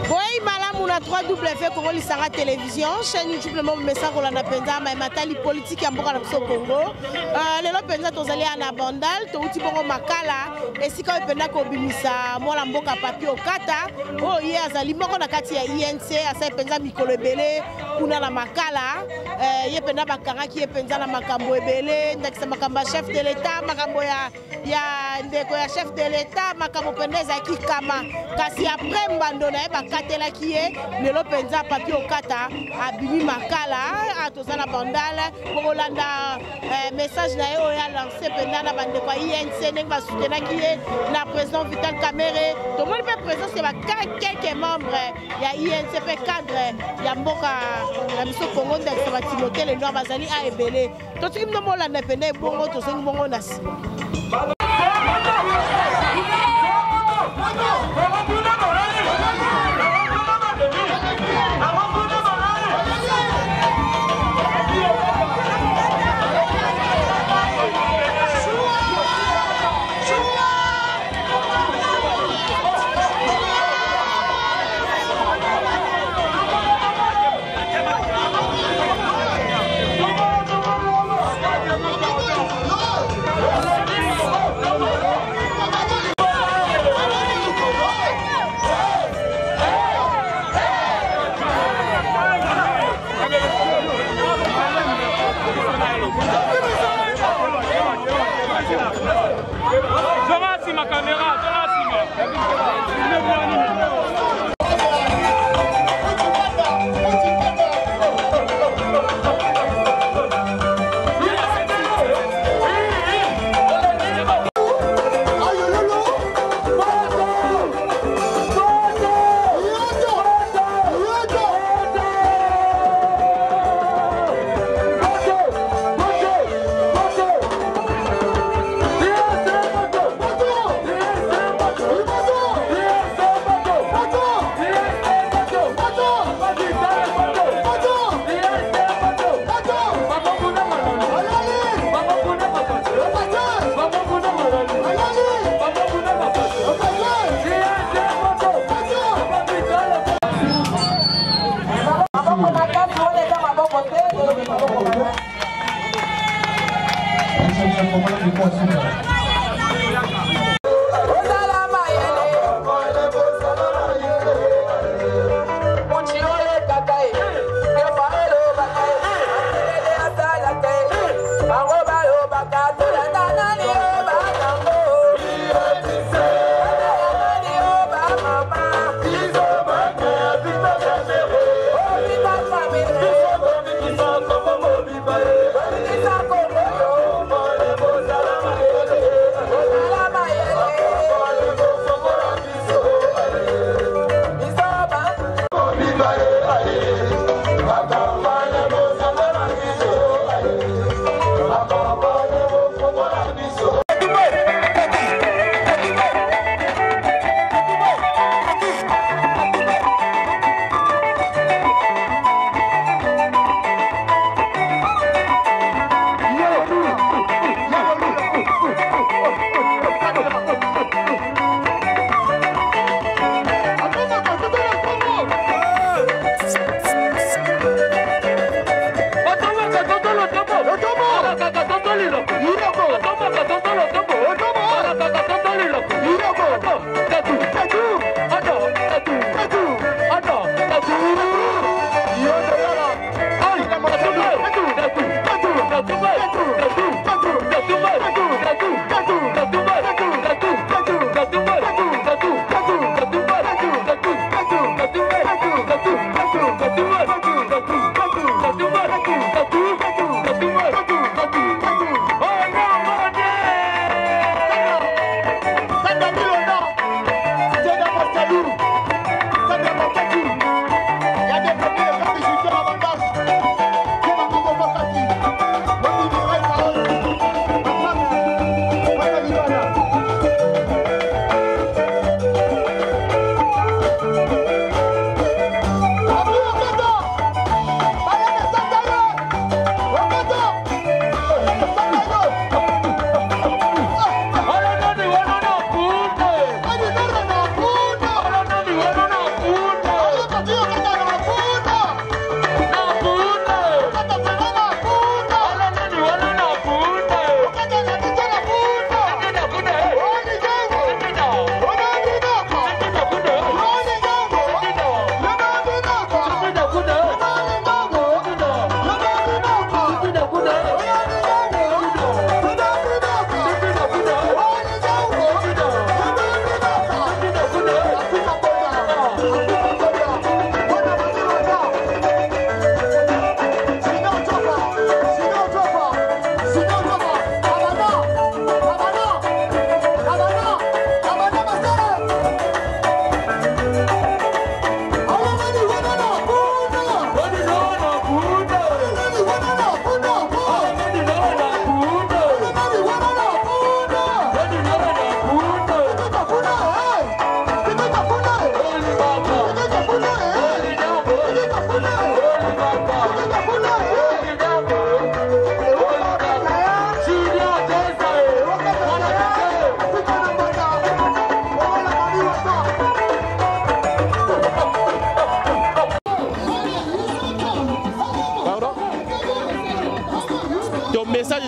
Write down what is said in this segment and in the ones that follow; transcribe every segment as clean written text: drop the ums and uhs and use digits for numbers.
Oui, madame, on a 3W Congo Lisanga Télévision, chaîne YouTube, le même message qu'on a penza, mais matali politique à Mbora au Congo. Les lots penza tous allés à Nabandal, tout outil bongo makala, et si quand on penza qu'on bimisa, moi la mboka papier au kata, oh hier azali moko na kati ya INC, asa penza mikolo ebele, kuna na makala, ye penza bakanga ki ye penza na makambo ebele, ndakisa makamba chef de l'État, makambo ya ndeko ya chef de l'État, makambo pendeza ki kama, kasi après mbando na eba katela kiye lelo penza papier okata abimi makala atozana bandala bolanda message na yo ya lancer pendant na bande kwa INC ning ba soutenir kiye na président Vital Kamerhe to mo pe présence c'est ba quelques membres ya INC pe cadre ya mboka na biso Congo ndakisa ba Timothée le noir bazali a ebele to tiki mo bolanda pendant bongo to sengi bongo na sima.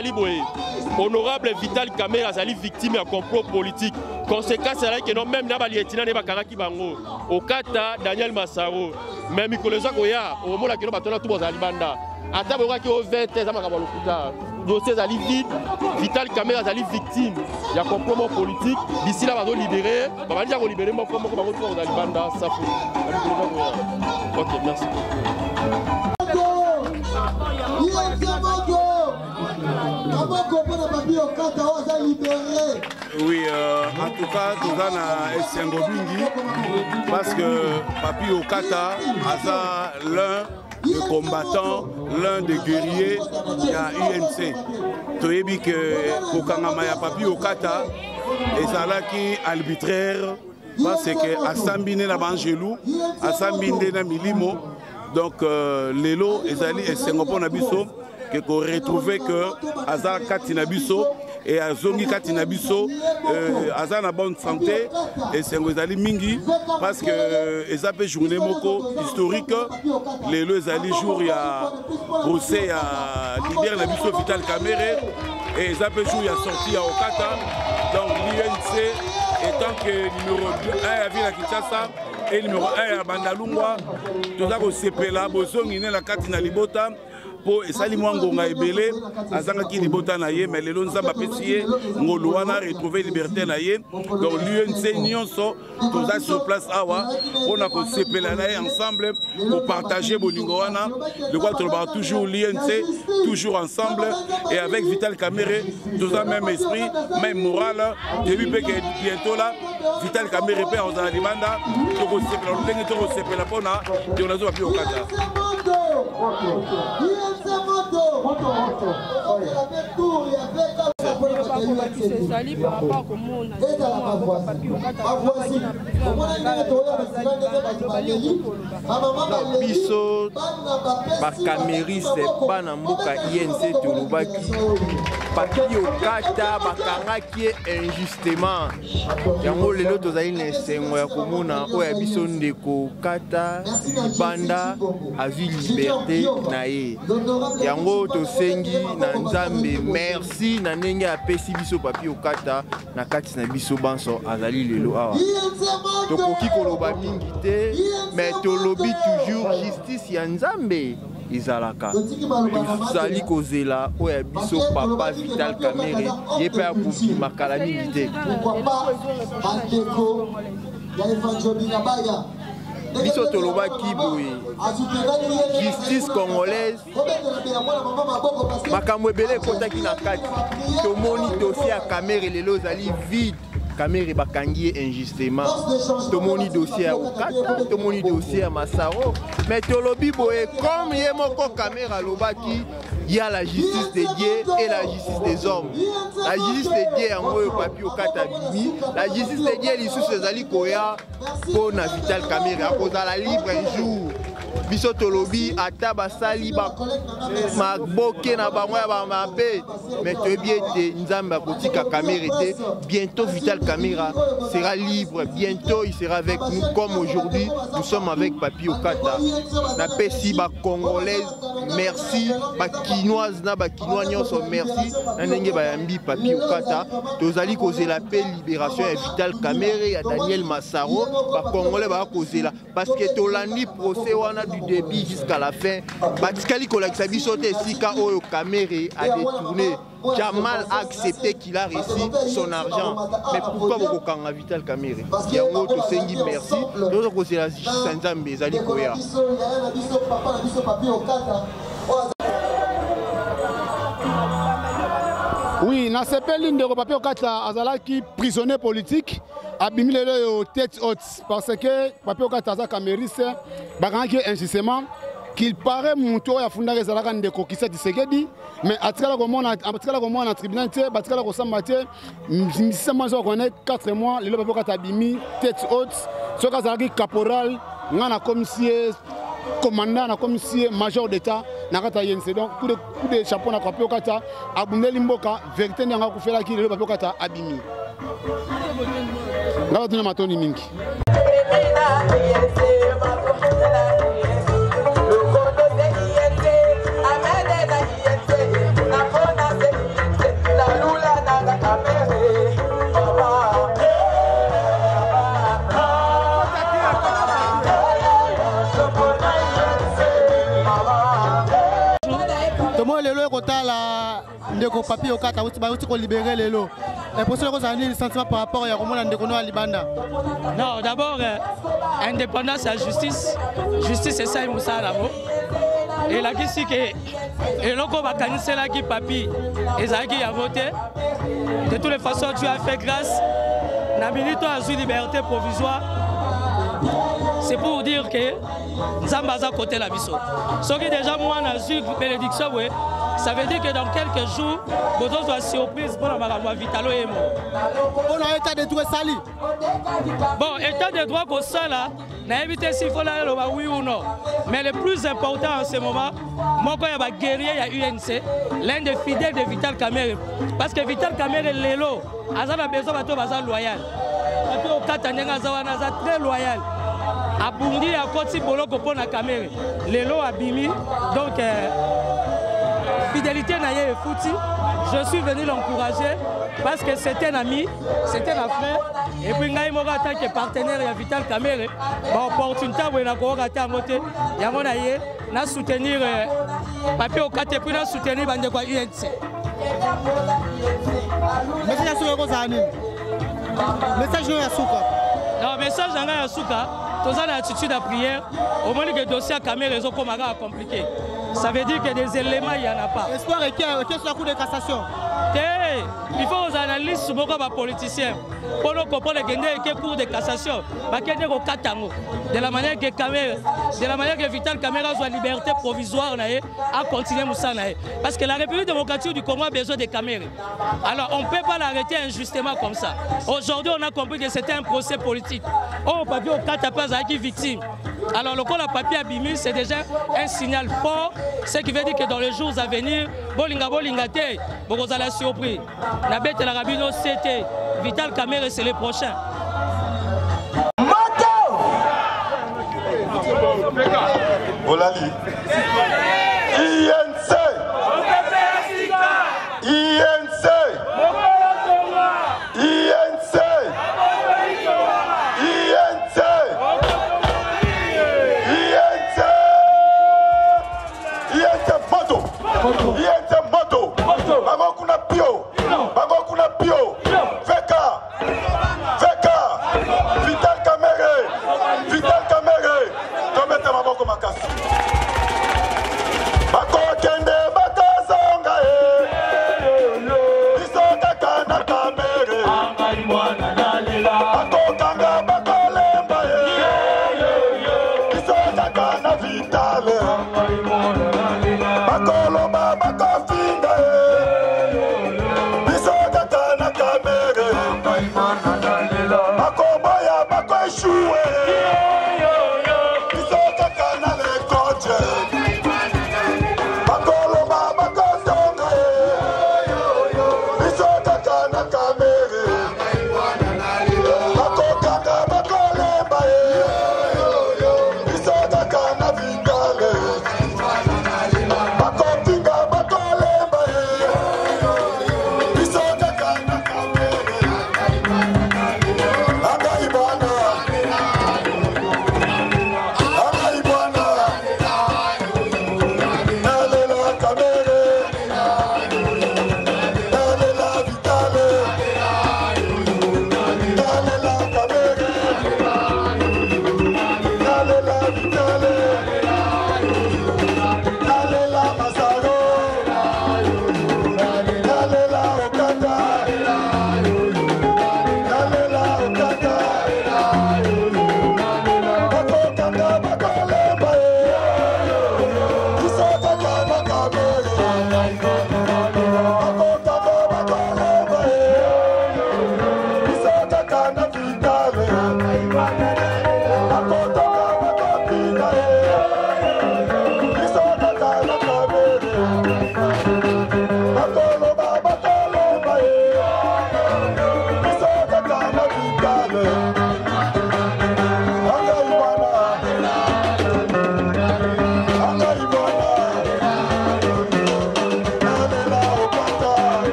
ezali boye honorable Vital Kamerhe azali victime ya complot politique. Conséquence c'est que non même na ba lieutenant ne bakangaki bango okata Daniel Massaro même mikoloza koya au mona kino batona tout bozali banda ata boka ki o 20 ans makaba lokuta dossier azali vide. Vital Kamerhe azali victime ya complot politique. D'ici là bazo libérer ba bandi ko libérer moko moko bango tout bozali banda ça faut. OK, merci. Oui, en tout cas, nous avons Esengo Bingi parce que Papi Okata a l'un des combattants, l'un des guerriers de la UNC. Tu as dit que Kokangama Papi Okata est arbitraire parce que Assambine la Bangelou, Assambine la Milimo. Donc, Lelo et Sengopo Nabiso, qui ont retrouvé que Azar Katinabiso et Azongi Katinabiso, Azar na bonne santé et Sengozali Mingi, parce que les appels journée moko historique, Lelo Ezali jour il y a procès à leader Nabiso Vital Kamerhe et les appels jour il y a sorti à Okata. Donc, l'UNC étant que numéro 1 à Ville Kinshasa et numéro 1 à Bandalungwa, tout ça qu'on s'épelle là, Bozongi la Katina Libota. Pour esali mwangonga ebele azanga ki libota na ye mais lelo nzamba pesiye ngoluana retrouver liberté na ye. Donc l'UNC nyonso toza sur place awa on a ko sepela na ye ensemble pour partager bolingo wana le quoi toujours l'UNC toujours ensemble et avec Vital Kamerhe toza même esprit même moral depuis que bientôt là Vital Kamerhe pe on a demanda to ko sepela ndenge to ko sepela pona to nazo papi okata. biso bakameriste bana mboka INC tolobaki Papi Okata bakangaki injustement yango lelo tozali na esengo ya komona oyo biso ndeko Okata libanda azwi liberté na ye yango tosengi na Nzambe merci na ndenge apesi biso Papi Okata na kati na biso banso azali lelo awa tokoki koloba mingi te mais tolobi toujours justice ya Nzambe izalaka tozali kozela oyo biso papa Vital Kamerhe ye pe akoki makala mingi te biso tolobaki boye justice congolaise makambo ebele ekotaki na kati tomoni dossier ya Kamerhe lelo ezali vide Kamerhe bakangi ye injustement tomoni dossier ya Okata tomoni dossier ya Massaro mais tolobi boye comme ye moko Kamerhe alobaki il y a la justice de Dieu et la justice des hommes. La justice de Dieu yango Papi Okata bimi, la justice de Dieu lisusu ezali koya pour na Vital Kamerhe akozala libre un jour. Biso tolobi ata basali ba maboke na bango ya ba mabe mais toyebi ete Nzambe akotika Kamerhe te bientôt Vital Kamerhe sera libre bientôt il sera avec nous comme aujourd'hui nous sommes avec Papi Okata na pesi ba congolaise merci ba kinoise na ba kinois nyonso merci na ndenge bayambi Papi Okata tozali kozela pe libération ya Vital Kamerhe ya Daniel Massaro ba congolais ba kozela parce que tolandi procès wana du début jusqu'à la fin batikali kolakisa biso te sika oyo Kamerhe a détourné Jamal a accepté qu'il a reçu son argent mais pourquoi bokokanga Vital Kamerhe yango tosengi merci tozo kozela justice Nzambe ezali koya. Oui, na sepeli ndeko Papi Okata azalaki prisonnier politique abimi lelo yo tête haute parce que Papi Okata aza Kameriste bakangaki injustement qu'il paraît muto ya fundaka ezalaka ndeko Kisa Tshisekedi mais atikala komona na tribunal te batikala kosamba te misema zo connaît 4 mois lelo Papi Okata abimi tête haute soka azalaki caporal ngana commissaire commandant na commissaire major d'état na kata yense donc coup de chapeau na Papi Okata abundeli mboka vérité nyanga kufela ki lelo Papi Okata abimi ngaba tuna matoni mingi. tala ndeko papier okata bauti ko libérer lelo. Et pour cela, vous avez un sentiment par rapport à Romain Ndekono à Libanda? Non, d'abord, indépendance et justice. Justice, c'est ça, il m'a dit. Et là, qui que et l'on va cancer là qui papi et ça qui a voté. De toutes les façons, tu as fait grâce. Nabilito a eu liberté provisoire. C'est pour dire que Zambaza côté la biso. Ce qui déjà moi j'ai eu bénédiction, ça veut dire que dans quelques jours, vous aurez surprise pour la Vitalo et moi. On a état de droit sali. Bon, état de droit pour ça là, n'a évité s'il faut là oui ou non. Mais le plus important en ce moment, moi quand il y a guerrier, il y a UNC, l'un des fidèles de Vital Kamerhe. Parce que Vital Kamerhe Lelo, Azana besoin de baza loyal. Au Katanyanga Zawana très loyal. A Burundi à Koti Boloko pour la Kamerhe. Lelo a Bimi. Donc fidélité n'a pas foutu. Je suis venu l'encourager parce que c'est un ami, c'est un frère. Et puis, en tant que partenaire de Vital Kamerhe, l'opportunité de soutenir Papier Okata et puis de soutenir Bandekwa UNC. Message de Yasuka. Non, message de Yasuka, tous en attitude à prière, au moment que le dossier à Kamerhe est compliqué. Ça veut dire que des éléments, il n'y en a pas. L'espoir est qu'il y ait un coup de cassation. Il faut aux analystes sur les politiciens pour nous comprendre qu'il y a un cours de cassation. De la manière que Kamerhe, de la manière que Vital Kamerhe soit liberté provisoire à continuer Moussa. Parce que la République démocratique du Congo a besoin de Kamerhe. Alors on ne peut pas l'arrêter injustement comme ça. Aujourd'hui on a compris que c'était un procès politique. Oh, papier au 4 pas qui victime. Alors le cas de papier à Bimi, c'est déjà un signal fort, ce qui veut dire que dans les jours à venir, Bolinga te, vous allez surpris. Nabet la Rabino c'était Vital Kamerhe, c'est le prochain. Bolali. INC. INC. INC. INC moto. Bango kuna pio. Bango kuna pio. Veka. Vital Kamerhe. Vital Kamerhe. Tomete maboko makasi.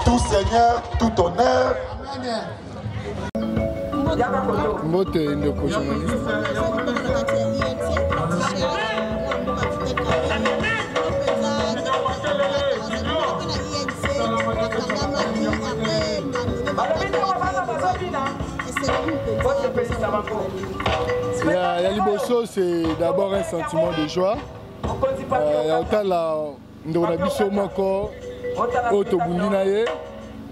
tout seigneur, tout honneur. Mbote ndeko journaliste. La liboso, c'est d'abord un sentiment de joie. Il y a autant la ndonabisho moko otobundi na ye.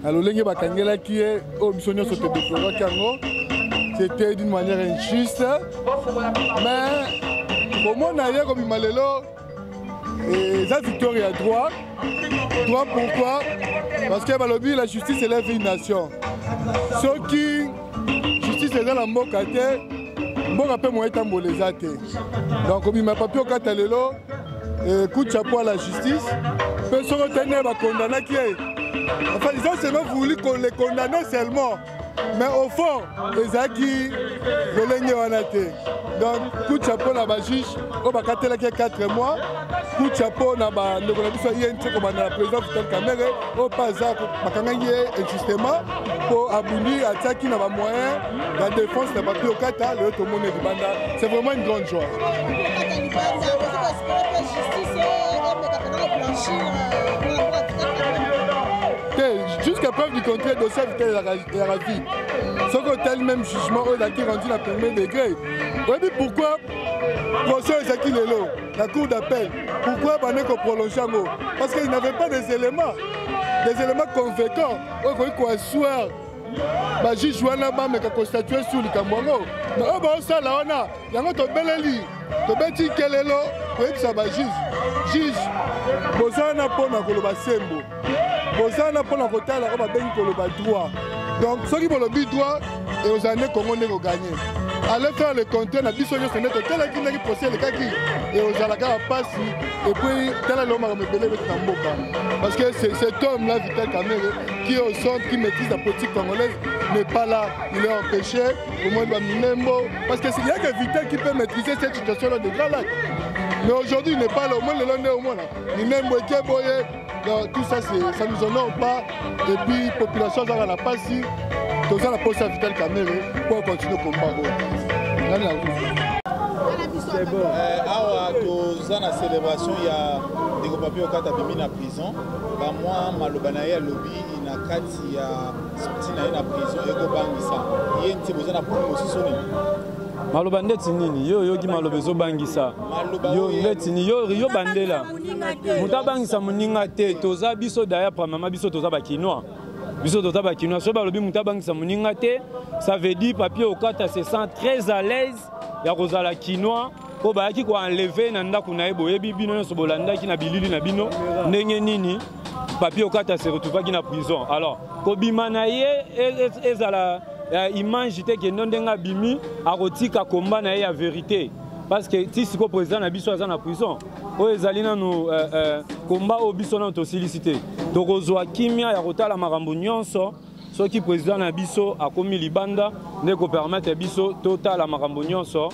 Alolenge bakangela qui est au bisonyo sote déploré kango. C'était d'une manière injuste. Mais pour moi na ye comme malelo et ça victoire à droit. Droit pourquoi? Parce que balobi la justice élève une nation. Ceux qui justice est dans la mboka te mboka pe moyen tamboleza te. Donc obi ma papier au katalelo coup de chapeau à la justice. Peu se retenir ba condamner qui est. Enfin ils ont seulement voulu qu'on les condamne seulement. Mais au fond, les acquis de l'Enyewanate. Donc, coup de chapeau à la juge, on va 4 mois. Coup de chapeau à la présidente Vital Kamerhe, au passage, injustement, pour aboulir à ça qui n'a pas moyen, la défense n'a pas pu au Kata, le tout le monde du Banda. C'est vraiment une grande joie. Jusqu'à preuve du contraire, dossier Vital est ravi. Ce que même jugement, il a rendu la premier degré. Oui, pourquoi procès Zaki Lelo, la cour d'appel, pourquoi Baneko prolonge en haut? Parce qu'il n'avait pas des éléments convaincants. Il faut asseoir. Le juge Wana Bam est constitué sur le Cambongo. Mais on ça là, on a. Il y a un beleli. Le petit Kelelo, oui, ça va juge. Bozana Pona Koloba Sembo. Bozana Pona Kotala, on va bien Koloba droit. Donc, ceux qui ont le but droit, et aux années qu'on a gagné. Allez faire le compteur, on a dit que c'est tel qui procède le kaki, et aux alaka passe, et puis tel l'homme a me belé avec Namboka. Parce que cet homme-là, Vital Kamerhe, qui est au centre, qui maîtrise la politique congolaise, n'est pas là. Il est empêché, au moins de Minembo. Parce qu'il n'y a que Vital qui peut maîtriser cette situation-là de Grand Lac. Mais aujourd'hui, il n'est pas là, au moins le lendemain, au moins là. Minembo et Keboye. Donc, tout ça, ça nous honore pas. Et puis, la population a la passe, tout ça, la poste à Vital Kamerhe pour continuer le combat. C'est bon. Dans la célébration, il y a des papiers au Kata Bimi en prison. Moi, Malobanaye lobby, il y a Kati, il y a Sotina en prison, et Gobangisa. Il y a une petite chose à prendre aussi sonné. Malobande tinini yo yogi malobezo bangisa yo letini yo bandela muta bangisa muninga te toza biso daya pra mama biso toza bakinois so balobi muta bangisa muninga te ça veut dire papier au Kata se sent très à l'aise ya kozala kinois ko bayaki ko enlever na ndako na ebo yebi bino nyonso bolandaki na bilili na bino ndenge nini papier au Kata se retrouvaki na prison. Alors kobima na ye ezala image te ke ndondenga bimi akotika komba na ye ya vérité parce que ti siko président na biso aza na prison o ezali nanu komba o biso na tosilicité tokozwa kimia ya kotala makambo nyonso soki président na biso akomi libanda ne ko permettre biso totala makambo nyonso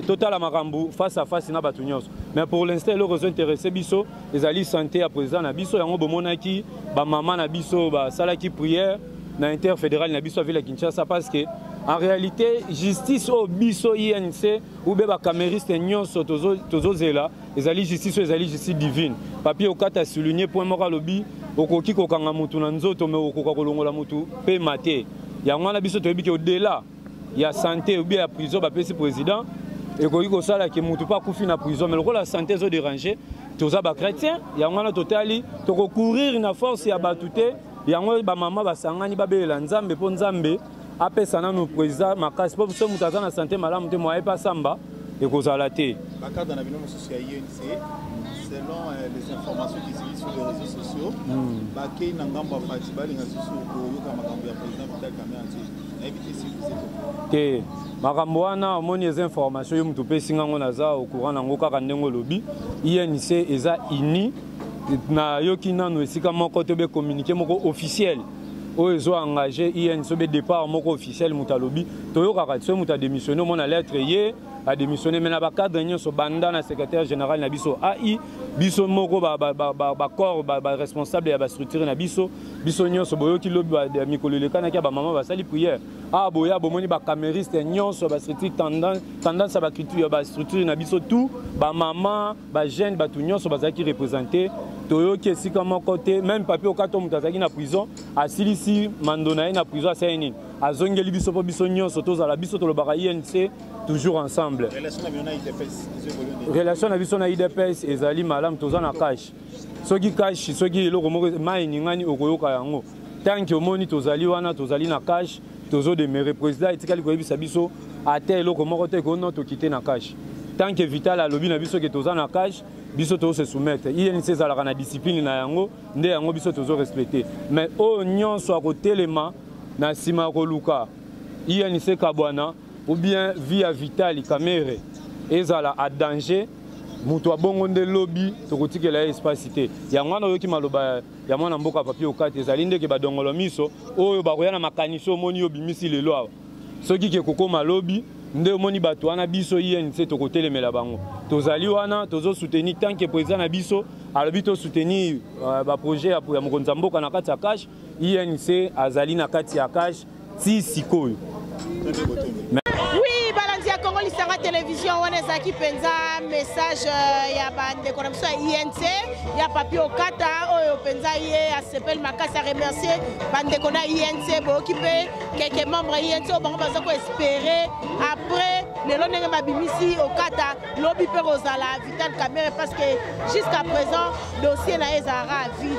totala makambo face à face na batu nyonso. Mais pour l'instant le réseau intéressé biso ezali santé ya président na biso yango bomonaki ba mama na biso ba salaki prière na interfédéral na biso ville Kinshasa parce que en réalité justice au biso INC ou be ba camériste nyonso tozozela ezali justice divine. Papier au Kata souligner point moko lobi okoki kokanga mutu na nzoto me okoka kolongola mutu pe maté yango na biso toyebi ke au-delà ya santé ou bien ya prison ba pesi président ekoki kosala ke mutu pa kufi na prison mais lokola santé zo déranger toza ba chrétien yango na totali toko courir na force ya batute yango ba mama basangani babelela nzambe po nzambe apesa nanu président makasi po so mutu aza na santé malamu te moye pa samba ekozala te bakada na bino mosusu ya INC selon les informations qui circulent sur les réseaux sociaux bakei na ngambo ya fati balinga susu koyoka makambo ya président Vital Kamerhe éviter si vous êtes ke makambo wana omoni eza information yo mutu pesi ngango naza au courant nango kaka ndenge lobi INC eza ini na yoki nanu esika moko to be communiquer moko officiel o ezo engagé INC be départ moko officiel mutalobi to yoka ka tso muta démissionner mon lettre ye a démissionné mais na ba cadre nyonso banda na secrétaire général na biso AI biso moko ba corps ba responsable ya ba structure na biso nyonso boyoki lobi ba mikolo lekana ki ba maman ba sali prière boya bomoni ba camériste nyonso ba structure tendance ba culture ba structure na biso tout ba maman ba jeune ba tout nyonso bazaki représenter toyoki esika moko te même papier okato mutu azalaki na prison asilisi mando na ye na prison asali nini azongeli biso po biso nyonso tozala biso tolobaka INC toujours ensemble. Relation na biso na IDPS ezali malamu toza na cash soki cash soki eloko moko mai ningani okoyoka yango tanki omoni tozali wana tozali na cash tozo demere président etikali koyebisa biso ate eloko moko te kono tokite na cash tanki vital alobi na biso ke toza na cash biso tozo se soumettre INC ezalaka na discipline na yango nde yango biso tozo respecter mais o nyonso akotelema na sima koluka INC kabwana ou bien via Vital Kamere ezala a danger mutu abongo nde lobby tokotikela espace cité yango wana oyoki maloba ya mwana mboka papier okati ezali ndeke badongolo miso oyo bakoya na makaniso omoni yo bimisi lelo awa soki ke kokoma lobby nde omoni bato wana biso INC tokotelemela bango tozali wana tozo soutenir tant que président na biso alobi to soutenir ba projet ya mokonzi mboka na kati ya cash INC azali na kati ya cash ti sikoyo. Oui, balanzi ya Congo Lisanga télévision wana ezaki penza message ya bande konamso ya INC ya papier okata oyo penza ye asepeli makasi a remercier bande kona INC boki pe quelques membres INC o bango baza ko espérer après lelo ndenge babimisi okata lobi pe rozala Vital Kamere parce que jusqu'à présent dossier na ezara vide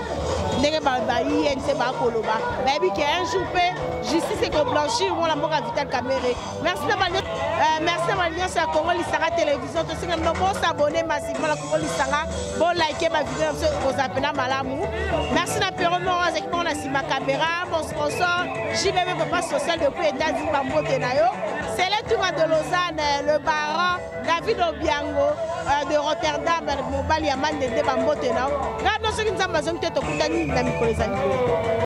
ndenge ba INC ba koloba babi que un jour pe justice ko blanchir wala mboka Vital Kamere. Merci de l'alliance à Congo Lisanga télévision. Tous ceux qui vont s'abonner massivement à Congo Lisanga, bon liker ma vidéo aux appels Malamou. Merci à Péromo, avec moi, la caméra, mon sponsor, JBB Papa Social depuis États-Unis, Bambo Tenayo. C'est le tour de Lausanne, le baron David Obiango de Rotterdam, Mobile Yaman de Bambo Tenayo. Regardez ceux qui nous ont besoin de te couper dans les amis.